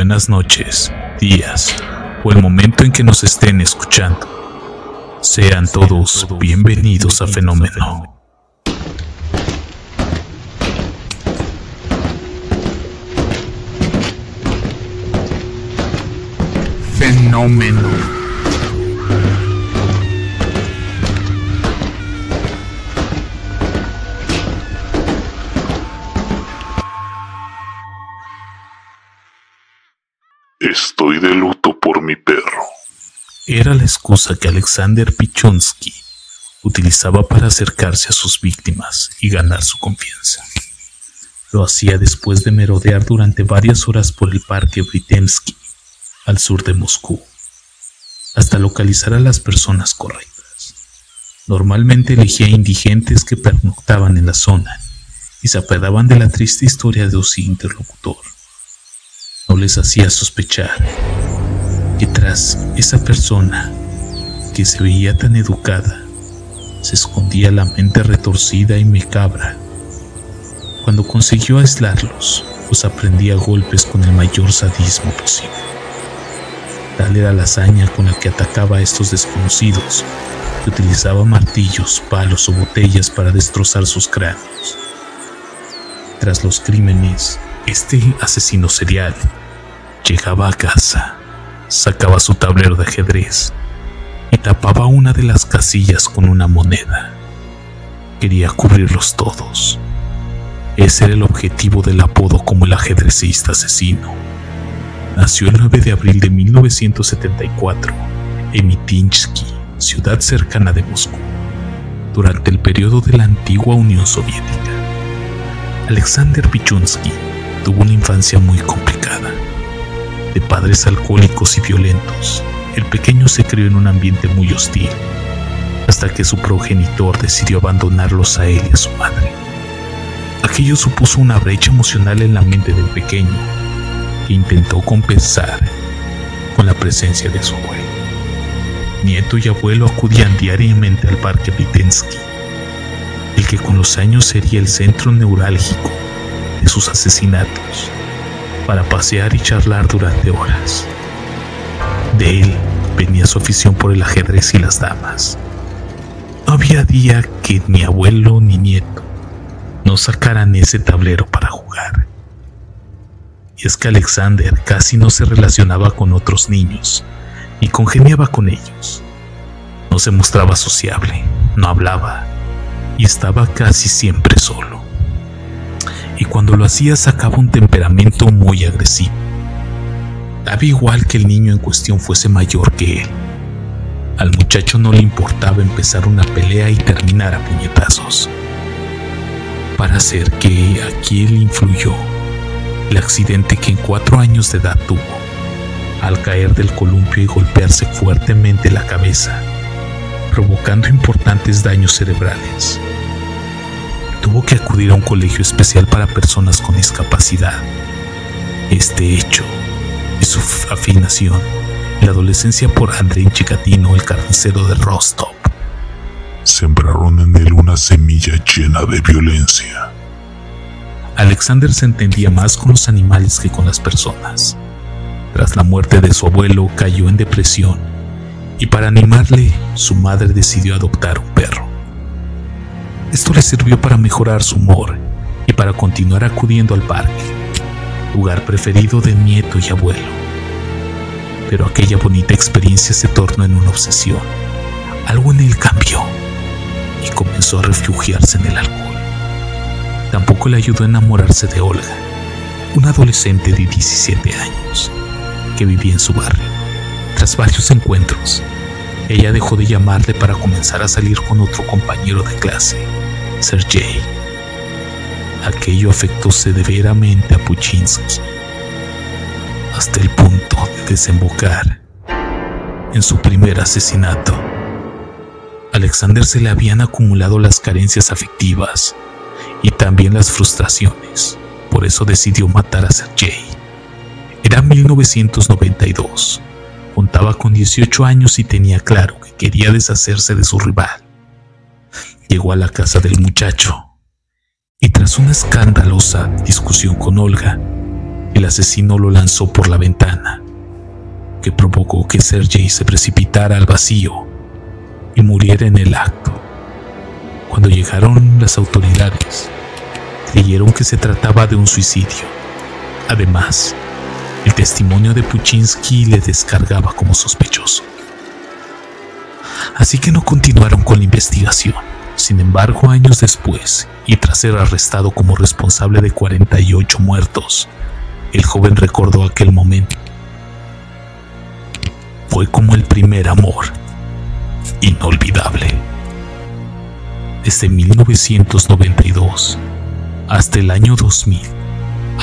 buenas noches, días o el momento en que nos estén escuchando. Sean todos bienvenidos a Fenómeno. Fenómeno. Estoy de luto por mi perro. Era la excusa que Alexander Pichonsky utilizaba para acercarse a sus víctimas y ganar su confianza. Lo hacía después de merodear durante varias horas por el parque Britemsky, al sur de Moscú, hasta localizar a las personas correctas. Normalmente elegía indigentes que pernoctaban en la zona y se apiadaban de la triste historia de su interlocutor. No les hacía sospechar que tras esa persona que se veía tan educada se escondía la mente retorcida y macabra. Cuando consiguió aislarlos, los aprendía a golpes con el mayor sadismo posible. Tal era la hazaña con la que atacaba a estos desconocidos, que utilizaba martillos, palos o botellas para destrozar sus cráneos. Tras los crímenes, este asesino serial llegaba a casa, sacaba su tablero de ajedrez y tapaba una de las casillas con una moneda. Quería cubrirlos todos. Ese era el objetivo del apodo como el ajedrecista asesino. Nació el 9 de abril de 1974 en Mitinsky, ciudad cercana de Moscú, durante el periodo de la antigua Unión Soviética. Alexander Pichonsky tuvo una infancia muy complicada. De padres alcohólicos y violentos, el pequeño se crió en un ambiente muy hostil, hasta que su progenitor decidió abandonarlos a él y a su madre. Aquello supuso una brecha emocional en la mente del pequeño, que intentó compensar con la presencia de su abuelo. Nieto y abuelo acudían diariamente al parque Britemsky, el que con los años sería el centro neurálgico de sus asesinatos, para pasear y charlar durante horas. De él venía su afición por el ajedrez y las damas. No había día que ni abuelo ni nieto no sacaran ese tablero para jugar. Y es que Alexander casi no se relacionaba con otros niños, ni congeniaba con ellos. No se mostraba sociable, no hablaba, y estaba casi siempre solo. Y cuando lo hacía sacaba un temperamento muy agresivo. Daba igual que el niño en cuestión fuese mayor que él. Al muchacho no le importaba empezar una pelea y terminar a puñetazos. Para hacer que aquí él influyó el accidente que en 4 años de edad tuvo, al caer del columpio y golpearse fuertemente la cabeza, provocando importantes daños cerebrales. Tuvo que acudir a un colegio especial para personas con discapacidad. Este hecho y su afinación en la adolescencia por Andrei Chikatilo, el carnicero de Rostov, sembraron en él una semilla llena de violencia. Alexander se entendía más con los animales que con las personas. Tras la muerte de su abuelo cayó en depresión y para animarle su madre decidió adoptar un perro. Esto le sirvió para mejorar su humor y para continuar acudiendo al parque, lugar preferido de nieto y abuelo. Pero aquella bonita experiencia se tornó en una obsesión. Algo en él cambió y comenzó a refugiarse en el alcohol. Tampoco le ayudó a enamorarse de Olga, una adolescente de 17 años que vivía en su barrio. Tras varios encuentros, ella dejó de llamarle para comenzar a salir con otro compañero de clase, Sergei. Aquello afectó severamente a Pichonsky, hasta el punto de desembocar en su primer asesinato. A Alexander se le habían acumulado las carencias afectivas y también las frustraciones. Por eso decidió matar a Sergei. Era 1992. Contaba con 18 años y tenía claro que quería deshacerse de su rival. Llegó a la casa del muchacho y tras una escandalosa discusión con Olga, el asesino lo lanzó por la ventana, que provocó que Sergei se precipitara al vacío y muriera en el acto. Cuando llegaron las autoridades, creyeron que se trataba de un suicidio. Además, el testimonio de Puchinsky le descargaba como sospechoso. Así que no continuaron con la investigación. Sin embargo, años después, y tras ser arrestado como responsable de 48 muertos, el joven recordó aquel momento. Fue como el primer amor, inolvidable. Desde 1992 hasta el año 2000,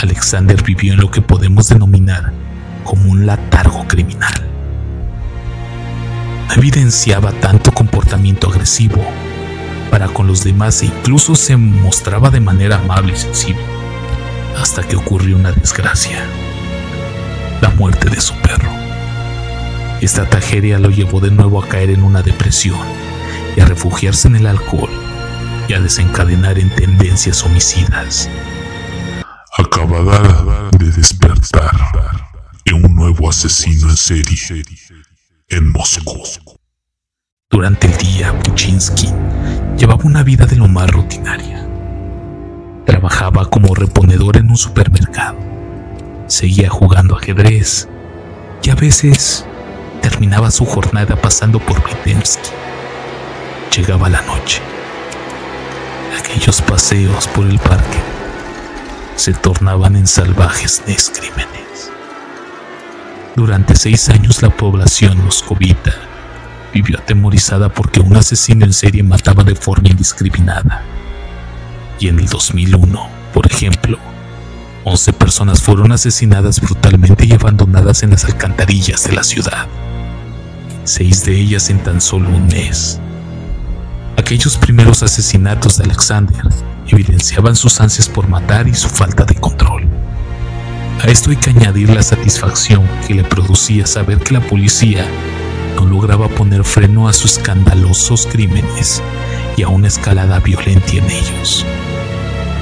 Alexander vivió en lo que podemos denominar como un letargo criminal. No evidenciaba tanto comportamiento agresivo para con los demás e incluso se mostraba de manera amable y sensible, hasta que ocurrió una desgracia: la muerte de su perro. Esta tragedia lo llevó de nuevo a caer en una depresión y a refugiarse en el alcohol y a desencadenar en tendencias homicidas. Acabada de despertar en un nuevo asesino en serie en Moscú. Durante el día, Puchinsky llevaba una vida de lo más rutinaria. Trabajaba como reponedor en un supermercado, seguía jugando ajedrez y a veces terminaba su jornada pasando por Vitebsk. Llegaba la noche. Aquellos paseos por el parque se tornaban en salvajes crímenes. Durante 6 años la población moscovita vivió atemorizada porque un asesino en serie mataba de forma indiscriminada. Y en el 2001, por ejemplo, 11 personas fueron asesinadas brutalmente y abandonadas en las alcantarillas de la ciudad. 6 de ellas en tan solo un mes. Aquellos primeros asesinatos de Alexander evidenciaban sus ansias por matar y su falta de control. A esto hay que añadir la satisfacción que le producía saber que la policía no lograba poner freno a sus escandalosos crímenes y a una escalada violenta en ellos.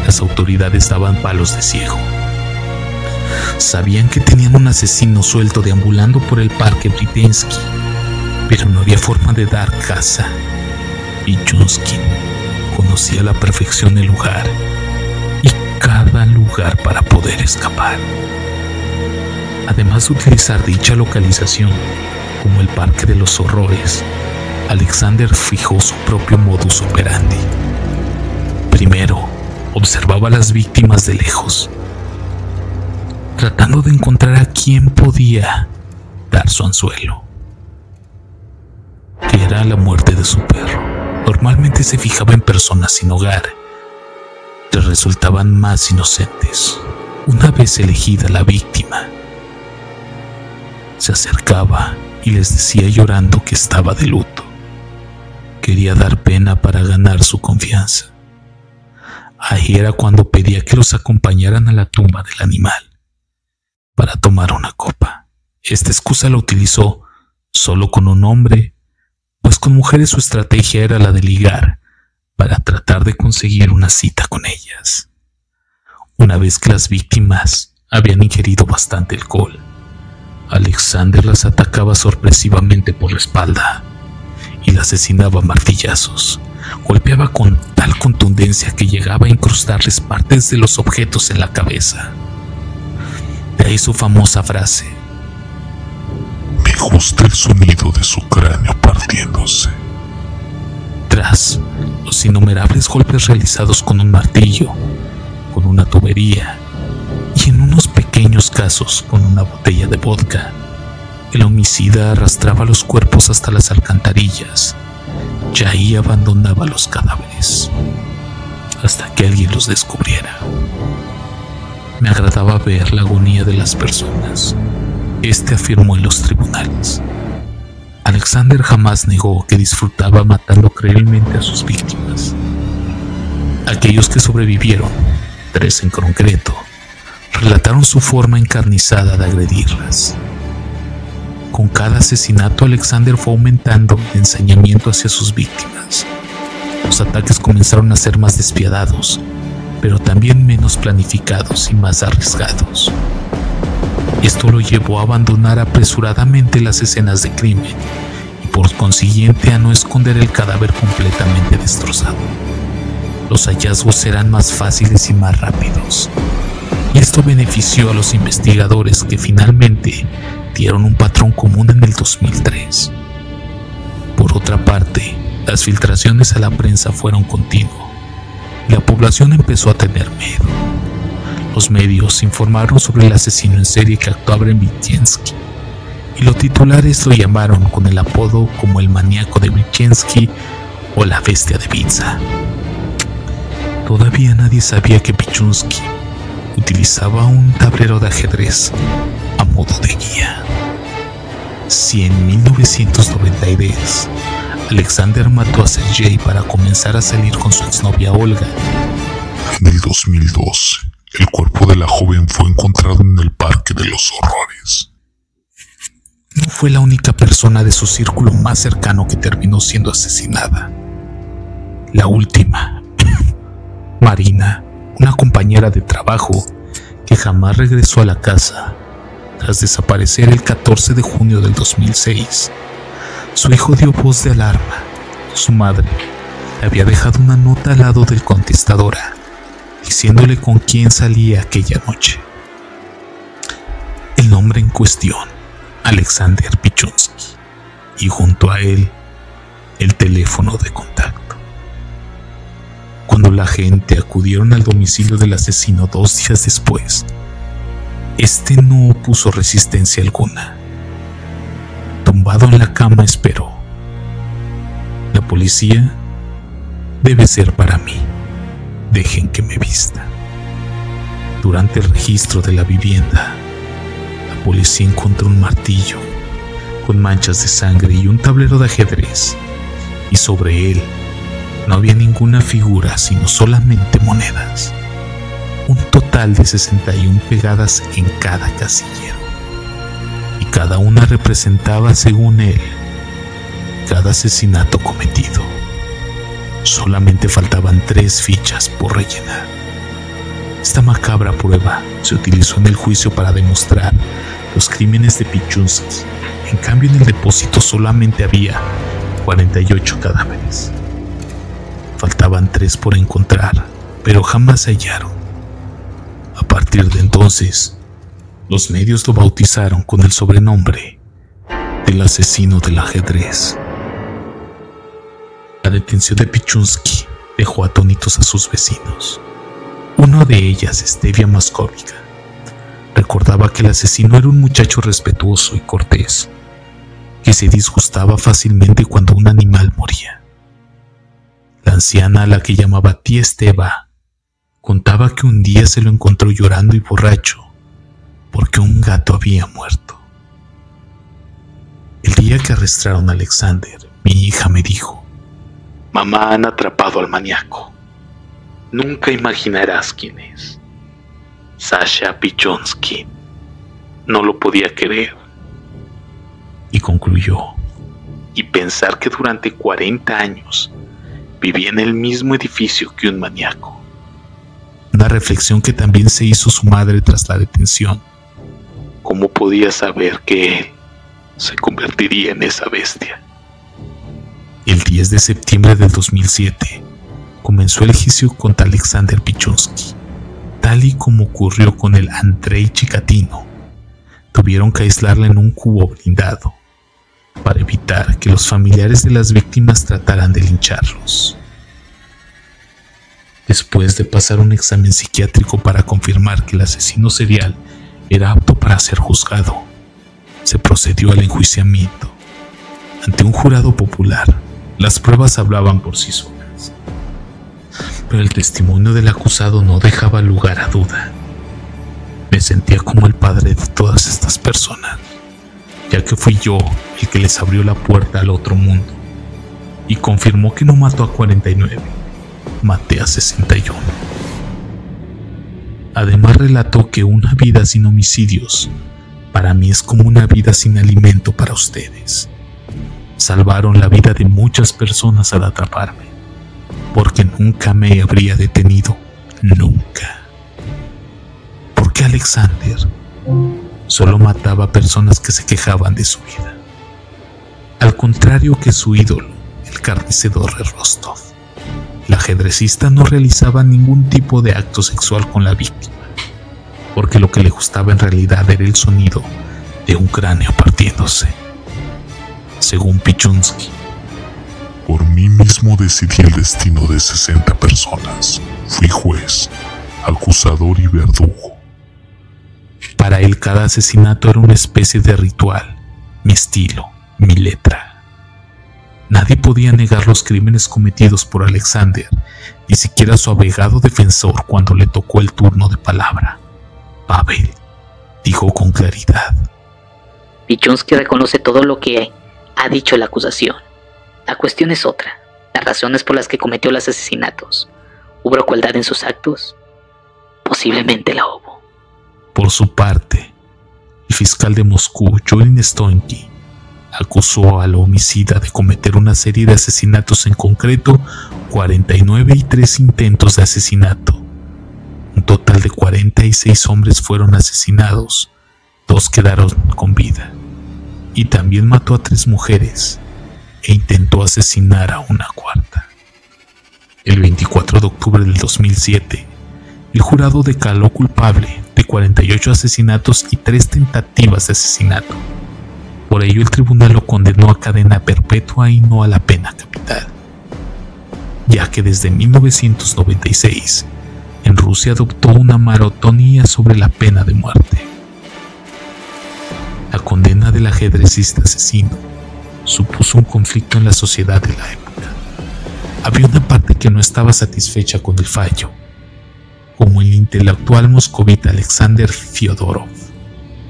Las autoridades daban palos de ciego. Sabían que tenían un asesino suelto deambulando por el parque Britansky, pero no había forma de dar caza. Pichunsky conocía a la perfección el lugar y cada lugar para poder escapar. Además de utilizar dicha localización como el Parque de los Horrores, Alexander fijó su propio modus operandi. Primero, observaba a las víctimas de lejos, tratando de encontrar a quien podía dar su anzuelo, que era la muerte de su perro. Normalmente se fijaba en personas sin hogar, que resultaban más inocentes. Una vez elegida la víctima, se acercaba y les decía llorando que estaba de luto. Quería dar pena para ganar su confianza. Ahí era cuando pedía que los acompañaran a la tumba del animal para tomar una copa. Esta excusa la utilizó solo con un hombre, pues con mujeres su estrategia era la de ligar para tratar de conseguir una cita con ellas. Una vez que las víctimas habían ingerido bastante alcohol, Alexander las atacaba sorpresivamente por la espalda y las asesinaba a martillazos. Golpeaba con tal contundencia que llegaba a incrustarles partes de los objetos en la cabeza. De ahí su famosa frase: me gusta el sonido de su cráneo partiéndose. Tras los innumerables golpes realizados con un martillo, con una tubería y en unos pequeños casos con una botella de vodka, el homicida arrastraba los cuerpos hasta las alcantarillas y ahí abandonaba los cadáveres hasta que alguien los descubriera. Me agradaba ver la agonía de las personas. Este afirmó en los tribunales. Alexander jamás negó que disfrutaba matando cruelmente a sus víctimas. Aquellos que sobrevivieron, 3 en concreto, relataron su forma encarnizada de agredirlas. Con cada asesinato, Alexander fue aumentando el ensañamiento hacia sus víctimas. Los ataques comenzaron a ser más despiadados, pero también menos planificados y más arriesgados. Esto lo llevó a abandonar apresuradamente las escenas de crimen y por consiguiente a no esconder el cadáver completamente destrozado. Los hallazgos serán más fáciles y más rápidos, y esto benefició a los investigadores que finalmente dieron un patrón común en el 2003. Por otra parte, las filtraciones a la prensa fueron continuas y la población empezó a tener miedo. Los medios informaron sobre el asesino en serie que actuaba en Vichensky, y los titulares lo llamaron con el apodo como el maníaco de Vichensky o la bestia de Vitsa. Todavía nadie sabía que Pichunsky utilizaba un tablero de ajedrez a modo de guía. Si en 1993 Alexander mató a Sergei para comenzar a salir con su exnovia Olga, en el 2002 el cuerpo de la joven fue encontrado en el Parque de los Horrores. No fue la única persona de su círculo más cercano que terminó siendo asesinada. La última, Marina, una compañera de trabajo que jamás regresó a la casa tras desaparecer el 14 de junio del 2006. Su hijo dio voz de alarma. Su madre le había dejado una nota al lado del contestadora diciéndole con quién salía aquella noche. El nombre en cuestión, Alexander Pichunsky, y junto a él, el teléfono de contacto. Cuando la gente acudieron al domicilio del asesino 2 días después, este no opuso resistencia alguna. Tumbado en la cama esperó. La policía debe ser para mí. Dejen que me vista. Durante el registro de la vivienda, la policía encontró un martillo con manchas de sangre y un tablero de ajedrez, y sobre él no había ninguna figura sino solamente monedas, un total de 61 pegadas en cada casillero, y cada una representaba, según él, cada asesinato cometido. Solamente faltaban 3 fichas por rellenar. Esta macabra prueba se utilizó en el juicio para demostrar los crímenes de Pichunsky. En cambio, en el depósito solamente había 48 cadáveres. Faltaban 3 por encontrar, pero jamás se hallaron. A partir de entonces, los medios lo bautizaron con el sobrenombre del asesino del ajedrez. La detención de Pichunsky dejó atónitos a sus vecinos. Uno de ellas, Stevia Moscovica, recordaba que el asesino era un muchacho respetuoso y cortés, que se disgustaba fácilmente cuando un animal moría. La anciana, a la que llamaba tía Esteva, contaba que un día se lo encontró llorando y borracho porque un gato había muerto. El día que arrestaron a Alexander, mi hija me dijo: «Mamá, han atrapado al maníaco. Nunca imaginarás quién es. Sasha Pichunsky». No lo podía creer. Y concluyó: «Y pensar que durante 40 años vivía en el mismo edificio que un maníaco». Una reflexión que también se hizo su madre tras la detención. ¿Cómo podía saber que él se convertiría en esa bestia? El 10 de septiembre del 2007 comenzó el juicio contra Alexander Pichunsky. Tal y como ocurrió con el Andrei Chikatilo, tuvieron que aislarla en un cubo blindado para evitar que los familiares de las víctimas trataran de lincharlos. Después de pasar un examen psiquiátrico para confirmar que el asesino serial era apto para ser juzgado, se procedió al enjuiciamiento. Ante un jurado popular, las pruebas hablaban por sí solas, pero el testimonio del acusado no dejaba lugar a duda. Me sentía como el padre de todas estas personas, ya que fui yo el que les abrió la puerta al otro mundo, y confirmó que no mató a 49, maté a 61. Además relató que una vida sin homicidios para mí es como una vida sin alimento para ustedes. Salvaron la vida de muchas personas al atraparme, porque nunca me habría detenido, nunca. ¿Por qué Alexander? solo mataba a personas que se quejaban de su vida. Al contrario que su ídolo, el carnicero de Rostov, el ajedrecista no realizaba ningún tipo de acto sexual con la víctima, porque lo que le gustaba en realidad era el sonido de un cráneo partiéndose. Según Pichunsky, por mí mismo decidí el destino de 60 personas. Fui juez, acusador y verdugo. Para él cada asesinato era una especie de ritual, mi estilo, mi letra. Nadie podía negar los crímenes cometidos por Alexander, ni siquiera su abogado defensor cuando le tocó el turno de palabra. Pavel dijo con claridad: Pichunsky reconoce todo lo que ha dicho la acusación. La cuestión es otra, las razones por las que cometió los asesinatos. ¿Hubo crueldad en sus actos? Posiblemente la hubo. Por su parte, el fiscal de Moscú, Yulin Stoinsky, acusó al homicida de cometer una serie de asesinatos, en concreto 49 y 3 intentos de asesinato. Un total de 46 hombres fueron asesinados, 2 quedaron con vida, y también mató a 3 mujeres e intentó asesinar a una cuarta. El 24 de octubre del 2007, el jurado declaró culpable de 48 asesinatos y 3 tentativas de asesinato. Por ello, el tribunal lo condenó a cadena perpetua y no a la pena capital, ya que desde 1996 en Rusia adoptó una moratonía sobre la pena de muerte. La condena del ajedrecista asesino supuso un conflicto en la sociedad de la época. Había una parte que no estaba satisfecha con el fallo, como el intelectual moscovita Alexander Fyodorov,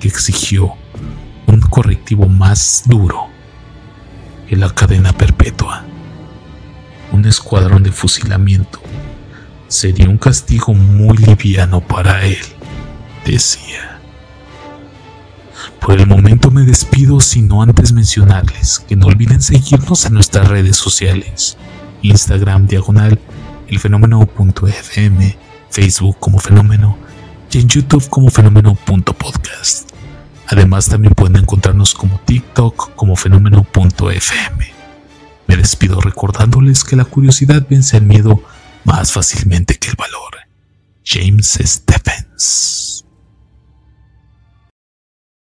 que exigió un correctivo más duro que la cadena perpetua. Un escuadrón de fusilamiento sería un castigo muy liviano para él, decía. Por el momento me despido, sino antes mencionarles que no olviden seguirnos en nuestras redes sociales: Instagram /elfenómeno.fm, Facebook como Fenómeno y en YouTube como Fenómeno.podcast. Además también pueden encontrarnos como TikTok como Fenómeno.fm. Me despido recordándoles que la curiosidad vence al miedo más fácilmente que el valor. James Stephens.